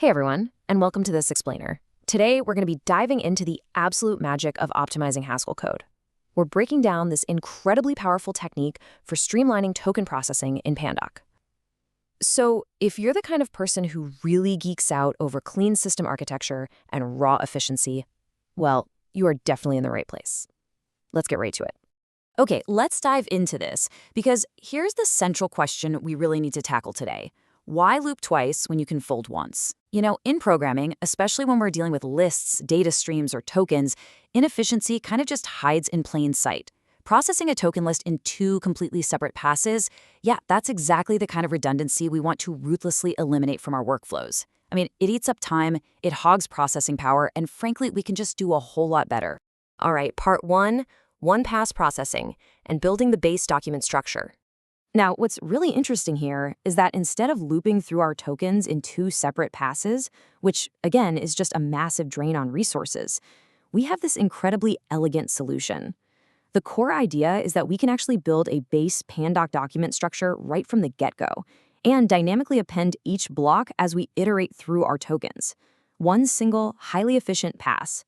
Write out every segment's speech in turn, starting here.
Hey everyone, and welcome to this explainer. Today, we're going to be diving into the absolute magic of optimizing Haskell code. We're breaking down this incredibly powerful technique for streamlining token processing in Pandoc. So, if you're the kind of person who really geeks out over clean system architecture and raw efficiency, well, you are definitely in the right place. Let's get right to it. Okay, let's dive into this, because here's the central question we really need to tackle today. Why loop twice when you can fold once? In programming, especially when we're dealing with lists, data streams, or tokens, inefficiency kind of just hides in plain sight. Processing a token list in two completely separate passes, that's exactly the kind of redundancy we want to ruthlessly eliminate from our workflows. It eats up time, it hogs processing power, and frankly, we can just do a whole lot better. All right, part one-pass processing and building the base document structure. Now, what's really interesting here is that instead of looping through our tokens in two separate passes, which, again, is just a massive drain on resources, we have this incredibly elegant solution. The core idea is that we can actually build a base Pandoc document structure right from the get-go and dynamically append each block as we iterate through our tokens. One single, highly efficient pass.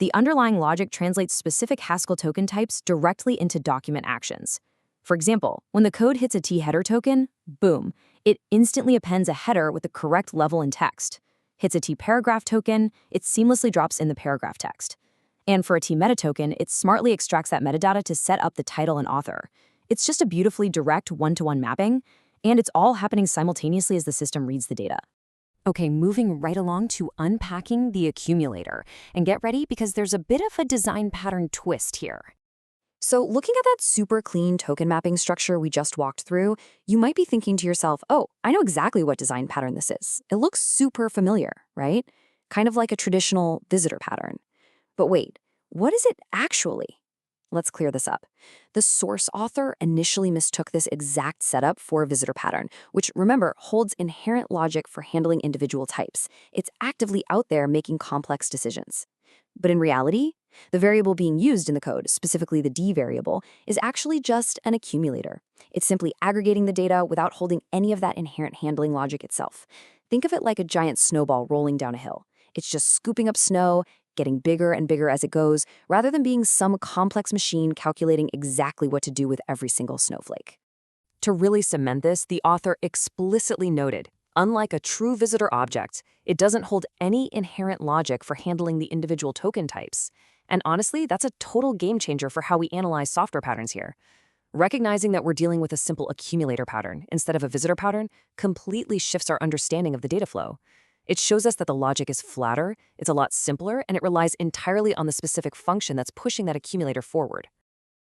The underlying logic translates specific Haskell token types directly into document actions. For example, when the code hits a t-header token, boom, it instantly appends a header with the correct level and text. Hits a t-paragraph token, it seamlessly drops in the paragraph text. And for a t-meta token, it smartly extracts that metadata to set up the title and author. It's just a beautifully direct one-to-one mapping, and it's all happening simultaneously as the system reads the data. Okay, moving right along to unpacking the accumulator. And get ready because there's a bit of a design pattern twist here. So looking at that super clean token mapping structure we just walked through, you might be thinking to yourself, oh, I know exactly what design pattern this is. It looks super familiar, right? Kind of like a traditional visitor pattern. But wait, what is it actually? Let's clear this up. The source author initially mistook this exact setup for a visitor pattern, which, remember, holds inherent logic for handling individual types. It's actively out there making complex decisions. But in reality, the variable being used in the code, specifically the D variable, is actually just an accumulator. It's simply aggregating the data without holding any of that inherent handling logic itself. Think of it like a giant snowball rolling down a hill. It's just scooping up snow, getting bigger and bigger as it goes, rather than being some complex machine calculating exactly what to do with every single snowflake. To really cement this, the author explicitly noted, unlike a true visitor object, it doesn't hold any inherent logic for handling the individual token types. And honestly, that's a total game changer for how we analyze software patterns here. Recognizing that we're dealing with a simple accumulator pattern instead of a visitor pattern completely shifts our understanding of the data flow. It shows us that the logic is flatter, it's a lot simpler, and it relies entirely on the specific function that's pushing that accumulator forward.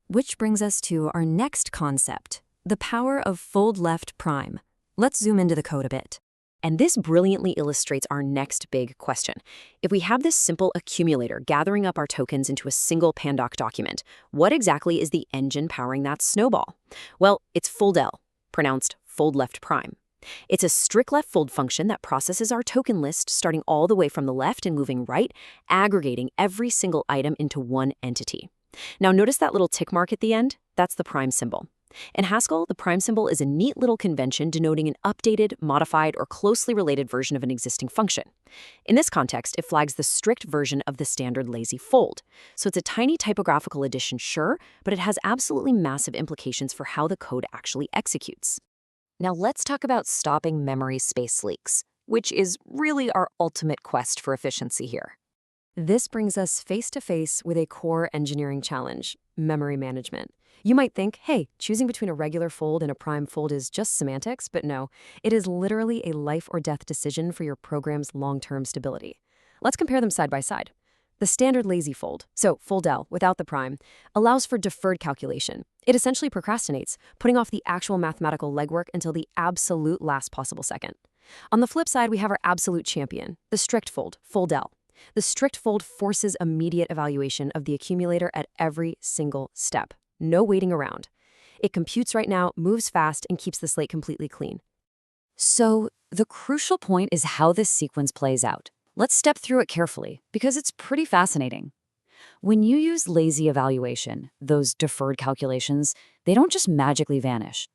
Which brings us to our next concept, the power of fold left prime. Let's zoom into the code a bit. And this brilliantly illustrates our next big question. If we have this simple accumulator gathering up our tokens into a single Pandoc document, what exactly is the engine powering that snowball? Well, it's foldl, pronounced fold left prime. It's a strict left fold function that processes our token list starting all the way from the left and moving right, aggregating every single item into one entity. Now notice that little tick mark at the end? That's the prime symbol. In Haskell, the prime symbol is a neat little convention denoting an updated, modified, or closely related version of an existing function. In this context, it flags the strict version of the standard lazy fold. So it's a tiny typographical addition, sure, but it has absolutely massive implications for how the code actually executes. Now let's talk about stopping memory space leaks, which is really our ultimate quest for efficiency here. This brings us face to face with a core engineering challenge, memory management. You might think, hey, choosing between a regular fold and a prime fold is just semantics, but no, it is literally a life or death decision for your program's long-term stability. Let's compare them side by side. The standard lazy fold, so foldl without the prime, allows for deferred calculation. It essentially procrastinates, putting off the actual mathematical legwork until the absolute last possible second. On the flip side, we have our absolute champion, the strict fold, foldl. The strict fold forces immediate evaluation of the accumulator at every single step. No waiting around. It computes right now, moves fast, and keeps the slate completely clean. So the crucial point is how this sequence plays out. Let's step through it carefully, because it's pretty fascinating. When you use lazy evaluation, those deferred calculations, they don't just magically vanish.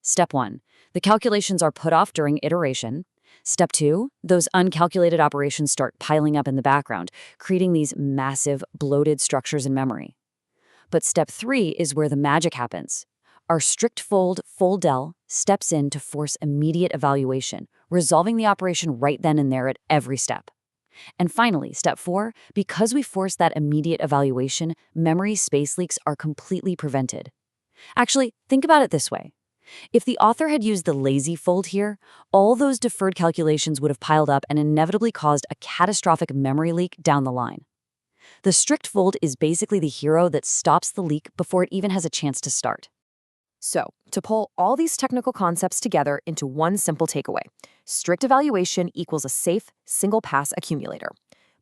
Step 1. The calculations are put off during iteration. Step 2, those uncalculated operations start piling up in the background, creating these massive, bloated structures in memory. But step 3 is where the magic happens. Our strict foldl steps in to force immediate evaluation, resolving the operation right then and there at every step. And finally, step 4, because we force that immediate evaluation, memory space leaks are completely prevented. Actually, think about it this way. If the author had used the lazy fold here, all those deferred calculations would have piled up and inevitably caused a catastrophic memory leak down the line. The strict fold is basically the hero that stops the leak before it even has a chance to start. So, to pull all these technical concepts together into one simple takeaway, strict evaluation equals a safe, single-pass accumulator.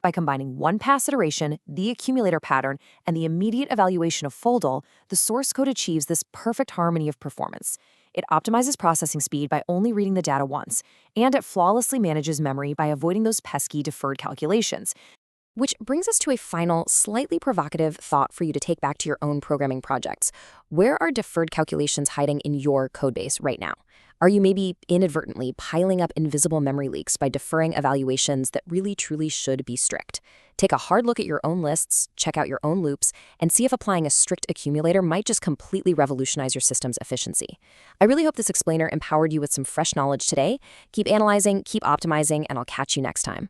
By combining one-pass iteration, the accumulator pattern, and the immediate evaluation of foldl, the source code achieves this perfect harmony of performance. It optimizes processing speed by only reading the data once, and it flawlessly manages memory by avoiding those pesky deferred calculations. Which brings us to a final, slightly provocative thought for you to take back to your own programming projects. Where are deferred calculations hiding in your codebase right now? Are you maybe inadvertently piling up invisible memory leaks by deferring evaluations that really truly should be strict? Take a hard look at your own lists, check out your own loops, and see if applying a strict accumulator might just completely revolutionize your system's efficiency. I really hope this explainer empowered you with some fresh knowledge today. Keep analyzing, keep optimizing, and I'll catch you next time.